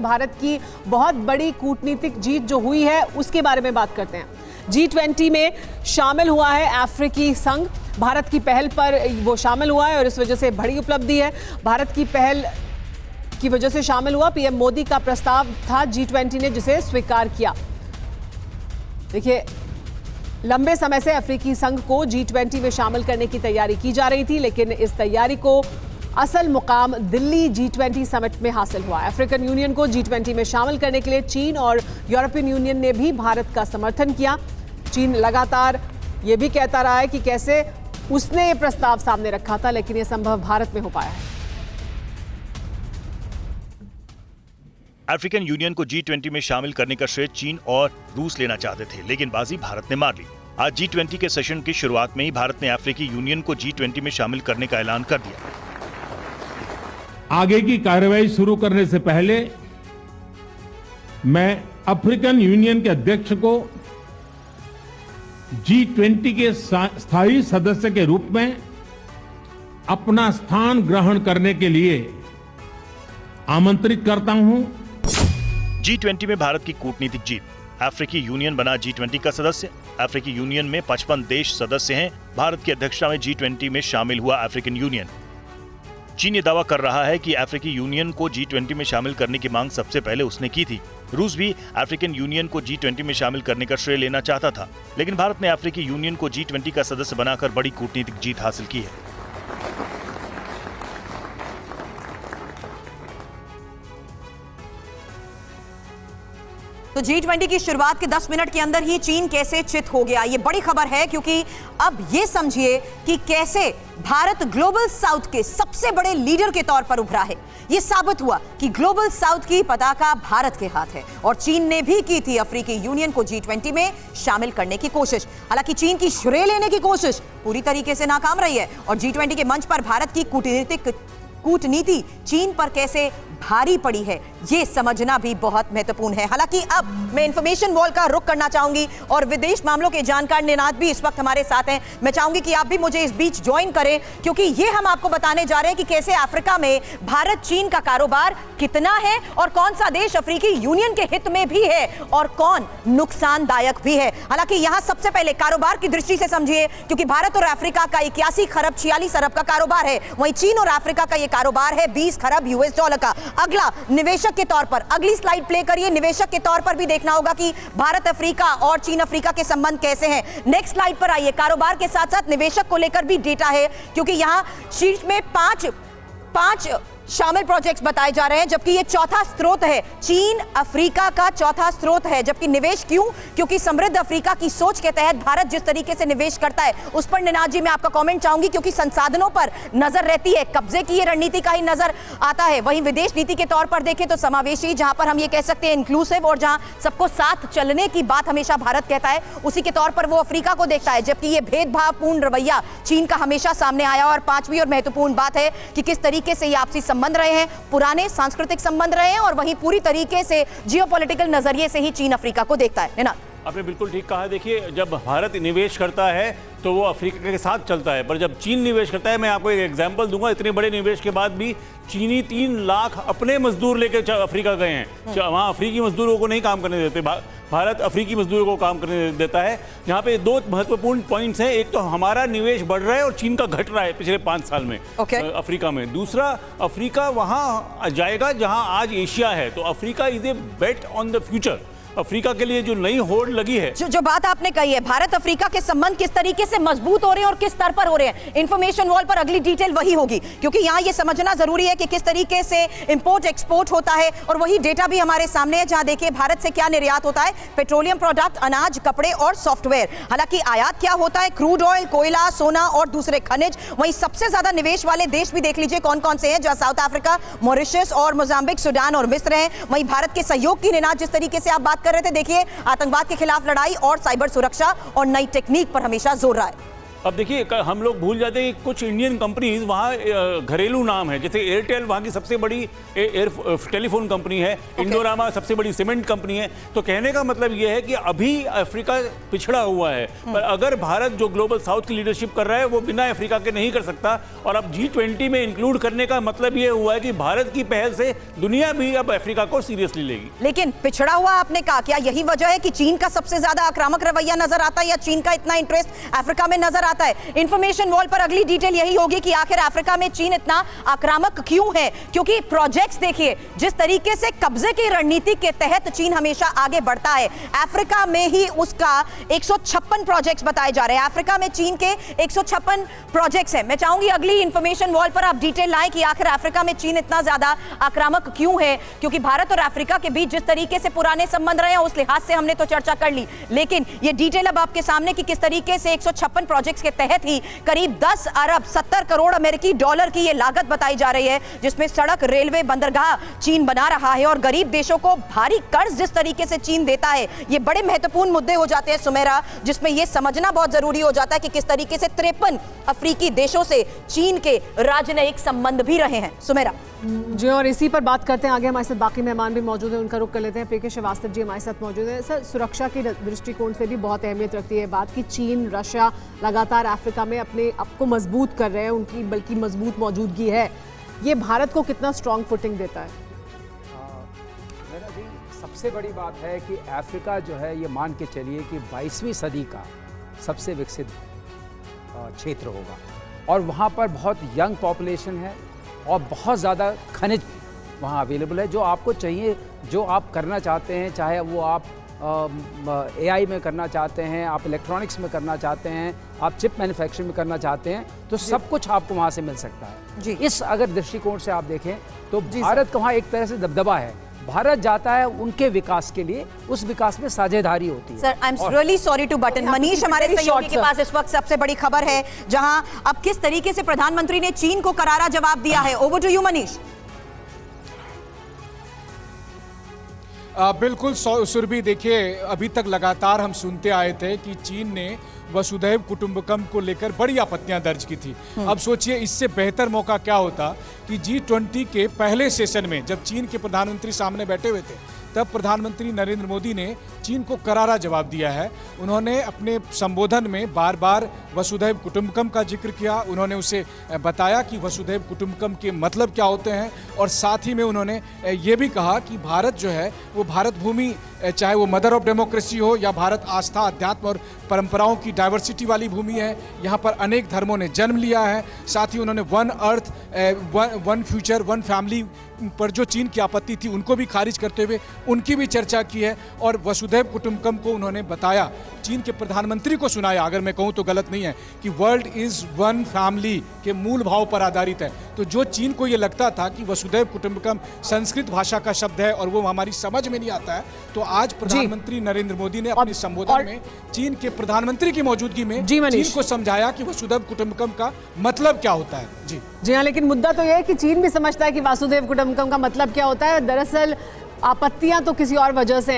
भारत की बहुत बड़ी कूटनीतिक जीत जो हुई है उसके बारे में बात करते हैं। G20 में शामिल हुआ है अफ्रीकी संघ। भारत की पहल पर वो शामिल हुआ है और इस वजह से बड़ी उपलब्धि है। भारत की पहल की वजह से शामिल हुआ। पीएम मोदी का प्रस्ताव था G20 ने जिसे स्वीकार किया। देखिए, लंबे समय से अफ्रीकी संघ को G20 में शामिल करने की तैयारी की जा रही थी, लेकिन इस तैयारी को असल मुकाम दिल्ली G20 समिट में हासिल हुआ। अफ्रीकन यूनियन को G20 में शामिल करने के लिए चीन और यूरोपियन यूनियन ने भी भारत का समर्थन किया। चीन लगातार ये भी कहता रहा है कि कैसे उसने ये प्रस्ताव सामने रखा था, लेकिन ये संभव भारत में हो पाया है। अफ्रीकन यूनियन को G20 में शामिल करने का श्रेय चीन और रूस लेना चाहते थे, लेकिन बाजी भारत ने मार ली। आज G20 के सेशन की शुरुआत में ही भारत ने अफ्रीकी यूनियन को G20 में शामिल करने का ऐलान कर दिया। आगे की कार्रवाई शुरू करने से पहले मैं अफ्रीकन यूनियन के अध्यक्ष को G20 के स्थायी सदस्य के रूप में अपना स्थान ग्रहण करने के लिए आमंत्रित करता हूं। G20 में भारत की कूटनीतिक जीत। अफ्रीकी यूनियन बना G20 का सदस्य। अफ्रीकी यूनियन में 55 देश सदस्य हैं। भारत की अध्यक्षता में G20 में शामिल हुआ अफ्रीकन यूनियन। चीन ये दावा कर रहा है कि अफ्रीकी यूनियन को G20 में शामिल करने की मांग सबसे पहले उसने की थी। रूस भी अफ्रीकन यूनियन को G20 में शामिल करने का श्रेय लेना चाहता था, लेकिन भारत ने अफ्रीकी यूनियन को G20 का सदस्य बनाकर बड़ी कूटनीतिक जीत हासिल की है। तो G20 की शुरुआत के 10 मिनट के अंदर ही चीन कैसे चित हो गया, ये बड़ी खबर है, क्योंकि अब ये समझिए कि कैसे भारत ग्लोबल साउथ के सबसे बड़े लीडर के तौर पर उभरा है। ये साबित हुआ कि ग्लोबल साउथ की पताका भारत के हाथ है और चीन ने भी की थी अफ्रीकी यूनियन को G20 में शामिल करने की कोशिश। हालांकि चीन की श्रेय लेने की कोशिश पूरी तरीके से नाकाम रही है और G20 के मंच पर भारत की कूटनीति चीन पर कैसे भारी पड़ी है, ये समझना भी बहुत महत्वपूर्ण है। हालांकि अब मैं इंफॉर्मेशन वॉल का रुख करना चाहूंगी और विदेश मामलों के जानकार निनाद भी इस वक्त हमारे साथ हैं। मैं चाहूंगी कि आप भी मुझे इस बीच ज्वाइन करें, क्योंकि ये हम आपको बताने जा रहे हैं कि कैसे अफ्रीका में भारत चीन का कारोबार कितना है और कौन सा देश अफ्रीकी यूनियन के हित में भी है और कौन नुकसानदायक भी है। हालांकि यहां सबसे पहले कारोबार की दृष्टि से समझिए, क्योंकि भारत और अफ्रीका का 81 खरब 46 अरब का कारोबार है, वहीं चीन और अफ्रीका का यह कारोबार है 20 खरब यूएस डॉलर का। अगला निवेशक के तौर पर अगली स्लाइड प्ले करिए। निवेशक के तौर पर भी देखना होगा कि भारत अफ्रीका और चीन अफ्रीका के संबंध कैसे हैं। नेक्स्ट स्लाइड पर आइए। कारोबार के साथ साथ निवेशक को लेकर भी डेटा है, क्योंकि यहां शीर्ष में पांच शामिल प्रोजेक्ट्स बताए जा रहे हैं, जबकि ये चौथा स्रोत है, चीन अफ्रीका का चौथा स्रोत है। जबकि निवेश क्यों? क्योंकि समृद्ध अफ्रीका की सोच के तहत भारत जिस तरीके से निवेश करता है उस पर निनाद जी मैं आपका कमेंट चाहूंगी, क्योंकि संसाधनों पर नजर रहती है, कब्जे की ये रणनीति का ही नजर आता है। वहीं विदेश नीति के तौर पर देखें तो समावेशी, जहां पर हम ये कह सकते हैं इंक्लूसिव, और जहां सबको साथ चलने की बात हमेशा भारत कहता है, उसी के तौर पर वो अफ्रीका को देखता है। जबकि ये भेदभावपूर्ण रवैया चीन का हमेशा सामने आया। और पांचवी और महत्वपूर्ण बात है कि किस तरीके से ये आपसी संबंध रहे हैं, पुराने सांस्कृतिक संबंध रहे हैं, और वहीं पूरी तरीके से जियोपॉलिटिकल नजरिए से ही चीन अफ्रीका को देखता है। ना आपने बिल्कुल ठीक कहा। देखिए, जब भारत निवेश करता है तो वो अफ्रीका के साथ चलता है, पर जब चीन निवेश करता है, मैं आपको एक एग्जांपल दूंगा, इतने बड़े निवेश के बाद भी चीनी 3 लाख अपने मजदूर लेकर अफ्रीका गए हैं। वहाँ अफ्रीकी मजदूरों को नहीं काम करने देते, भारत अफ्रीकी मजदूरों को काम करने देता है। यहाँ पे 2 महत्वपूर्ण पॉइंट्स हैं। एक तो हमारा निवेश बढ़ रहा है और चीन का घट रहा है पिछले 5 साल में अफ्रीका में। दूसरा, अफ्रीका वहाँ जाएगा जहाँ आज एशिया है, तो Africa is a bet on the future. Africa के लिए जो नई होड़ लगी है, जो बात आपने कही है, भारत अफ्रीका के संबंध किस तरीके से मजबूत हो रहे हैं और किस स्तर पर हो रहे हैं, इंफॉर्मेशन वॉल पर अगली डिटेल वही होगी, क्योंकि यहाँ ये समझना जरूरी है कि किस तरीके से इंपोर्ट एक्सपोर्ट होता है। और वही डेटा भी हमारे सामने है, जहां देखिए भारत से क्या निर्यात होता है, पेट्रोलियम प्रोडक्ट, अनाज, कपड़े और सॉफ्टवेयर। हालांकि आयात क्या होता है, क्रूड ऑयल, कोयला, सोना और दूसरे खनिज। वहीं सबसे ज्यादा निवेश वाले देश भी देख लीजिए कौन कौन से हैं, जहां साउथ अफ्रीका, मॉरिशस और मोजाम्बिक, सूडान और मिस्र हैं। वहीं भारत के सहयोग की निनाद जिस तरीके से आप बात कर रहे थे, देखिए आतंकवाद के खिलाफ लड़ाई और साइबर सुरक्षा और नई टेक्निक पर हमेशा जोर रहा है। अब देखिए हम लोग भूल जाते हैं कि कुछ इंडियन कंपनीज वहाँ घरेलू नाम है, जैसे एयरटेल वहाँ की सबसे बड़ी टेलीफोन कंपनी है, इंडोरामा सबसे बड़ी सीमेंट कंपनी है। तो कहने का मतलब ये है कि अभी अफ्रीका पिछड़ा हुआ है, पर अगर भारत जो ग्लोबल साउथ की लीडरशिप कर रहा है वो बिना अफ्रीका के नहीं कर सकता। और अब G20 में इंक्लूड करने का मतलब ये हुआ है कि भारत की पहल से दुनिया भी अब अफ्रीका को सीरियसली लेगी। लेकिन पिछड़ा हुआ आपने कहा, क्या यही वजह है कि चीन का सबसे ज्यादा आक्रामक रवैया नजर आता है, या चीन का इतना इंटरेस्ट अफ्रीका में नजर आता है? इंफॉर्मेशन वॉल पर अगली डिटेल यही होगी कि आखिर अफ्रीका में चीन इतना आक्रामक क्यों है, क्योंकि प्रोजेक्ट्स देखिए जिस तरीके से कब्जे की रणनीति के तहत चीन हमेशा आगे बढ़ता है। अफ्रीका में ही उसका 156 प्रोजेक्ट्स बताए जा रहे हैं। अफ्रीका में चीन के 156 प्रोजेक्ट्स हैं। मैं चाहूंगी अगली इंफॉर्मेशन वॉल पर आप डिटेल लाएं कि आखिर अफ्रीका में चीन इतना ज्यादा आक्रामक क्यों है, क्योंकि भारत और अफ्रीका के बीच जिस तरीके से पुराने संबंध रहे हैं उस लिहाज से हमने तो चर्चा कर ली, लेकिन ये डिटेल अब आपके सामने कि किस तरीके से 156 प्रोजेक्ट्स के तहत ही करीब 10 अरब 70 करोड़ अमेरिकी डॉलर की ये लागत बताई जा रही है, जिसमें सड़क, रेलवे, बंदरगाह चीन बना रहा है। और गरीब देशों को भारी कर्ज जिस तरीके से चीन देता है, ये बड़े महत्वपूर्ण मुद्दे हो जाते हैं सुमेरा, जिसमें ये समझना बहुत जरूरी हो जाता है कि किस तरीके से 53 अफ्रीकी देशों से चीन के राजनयिक संबंध भी रहे हैं। सुमेरा जी, और इसी पर बात करते हैं आगे। हमारे साथ बाकी मेहमान भी मौजूद हैं, उनका रुख कर लेते हैं। पीके श्रीवास्तव जी हमारे साथ मौजूद हैं। सर, सुरक्षा के दृष्टिकोण से भी बहुत अहमियत रखती है बात कि चीन, रशिया लगातार अफ्रीका में अपने आप को मजबूत कर रहे हैं, उनकी बल्कि मजबूत मौजूदगी है। ये भारत को कितना स्ट्रॉन्ग फुटिंग देता है? मेरा जी सबसे बड़ी बात है कि अफ्रीका जो है, ये मान के चलिए कि 22वीं सदी का सबसे विकसित क्षेत्र होगा, और वहाँ पर बहुत यंग पॉपुलेशन है और बहुत ज़्यादा खनिज वहाँ अवेलेबल है। जो आपको चाहिए, जो आप करना चाहते हैं, चाहे वो आप AI में करना चाहते हैं, आप इलेक्ट्रॉनिक्स में करना चाहते हैं, आप चिप मैन्युफैक्चरिंग में करना चाहते हैं, तो सब कुछ आपको वहाँ से मिल सकता है जी। इस अगर दृष्टिकोण से आप देखें तो भारत का वहाँ एक तरह से दबदबा है। भारत जाता है उनके विकास के लिए, उस विकास में साझेदारी होती है। Sir, I am really sorry to butt in. Manish हमारे सहयोगी के पास इस वक्त सबसे बड़ी खबर है, जहां अब किस तरीके से प्रधानमंत्री ने चीन को करारा जवाब दिया है। Over to you Manish. बिल्कुल सुरभि, देखिए अभी तक लगातार हम सुनते आए थे कि चीन ने वसुधैव कुटुंबकम को लेकर बड़ी आपत्तियां दर्ज की थी। अब सोचिए इससे बेहतर मौका क्या होता कि G20 के पहले सेशन में जब चीन के प्रधानमंत्री सामने बैठे हुए थे, तब प्रधानमंत्री नरेंद्र मोदी ने चीन को करारा जवाब दिया है। उन्होंने अपने संबोधन में बार बार वसुधैव कुटुंबकम का जिक्र किया। उन्होंने उसे बताया कि वसुधैव कुटुंबकम के मतलब क्या होते हैं, और साथ ही में उन्होंने ये भी कहा कि भारत जो है वो भारत भूमि, चाहे वो मदर ऑफ डेमोक्रेसी हो या भारत आस्था, अध्यात्म और परंपराओं की डाइवर्सिटी वाली भूमि है। यहाँ पर अनेक धर्मों ने जन्म लिया है। साथ ही उन्होंने one earth, one future, one family पर जो चीन की आपत्ति थी उनको भी खारिज करते हुए उनकी भी चर्चा की है। और वसुधैव कुटुंबकम को उन्होंने बताया, चीन के प्रधानमंत्री को सुनाया, अगर मैं कहूँ तो गलत नहीं है, कि वर्ल्ड इज वन फैमिली के मूल भाव पर आधारित है। तो जो चीन को ये लगता था कि वसुधैव कुटुंबकम संस्कृत भाषा का शब्द है और वो हमारी समझ में नहीं आता है, तो आज प्रधानमंत्री नरेंद्र मोदी ने अपने संबोधन में चीन के प्रधानमंत्री की मौजूदगी में चीन को समझाया कि वसुधैव कुटुंबकम का मतलब क्या होता है। जी हाँ, लेकिन मुद्दा तो यह है कि चीन भी समझता है कि वासुदेव कुटुंबकम का मतलब क्या होता है। दरअसल आपत्तियां तो किसी और वजह से